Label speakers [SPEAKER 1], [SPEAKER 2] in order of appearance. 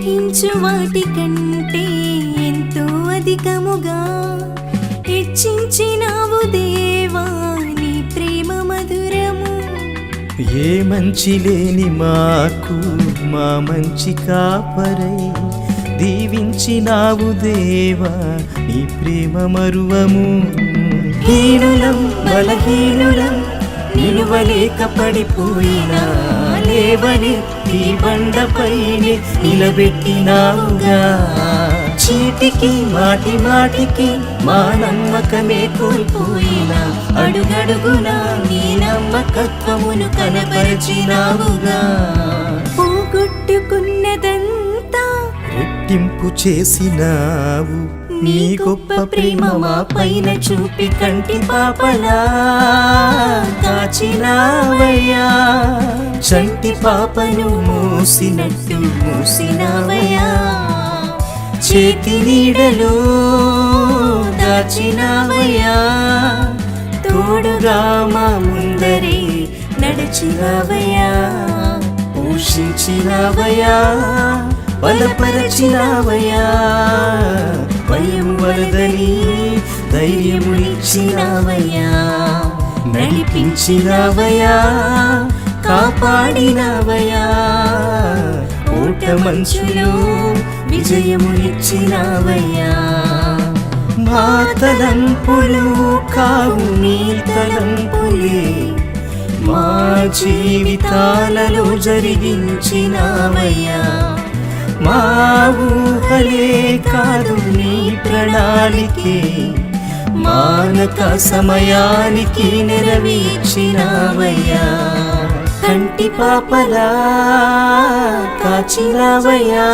[SPEAKER 1] ఊహించు వాటి కంటే ఎంతో అధికముగా హెచ్చించినావు దేవా నీ ప్రేమ మధురము.
[SPEAKER 2] ఏ మంచి లేని మాకు మా మంచి కాపరై దీవించినావు దేవా నీ ప్రేమ మరువము. హీనులం బలహీనులం నిలువలేక పడిపోయినా లేవని ఈ బండపైనే నిలబెట్టినావుగా. చీటికి మాటి మాటికి మా నమ్మకమే కోల్పోయినా అడుగడుగునా నీ నమ్మకత్వమును కనపరిచినావుగా.
[SPEAKER 1] పోగొట్టుకున్నదంతా
[SPEAKER 2] రెట్టింపు చేసినావు నీ గొప్ప ప్రేమ మా పైన చూపి కంటి పాపలా కాచినావయ్యా. చంటి పాపను మూసినట్టు మూసినావయ్యా. చేతి నీడలో దాచినావయ్యా. తోడుగా మా ముందరే నడిచినావయ్యా. పోషించినావయ్యా బలపరచినావయ్యా. భయం వలదని ధైర్యమునిచ్చినావయ్యా. నడిపించినావయ్యా కాపాడినావయ్యా. ఓట మంచులో విజయమునిచ్చినావయ్యా. మా తలంపులు కావు నీ తలంపులే మా జీవితాలలో జరిగించినావయ్యా. మా ఊహలే కాదు నీ ప్రణాళికే మానక సమయానికి నెరవేర్చినావయ్యా. కంటి పాపలా కాచినావయ్యా.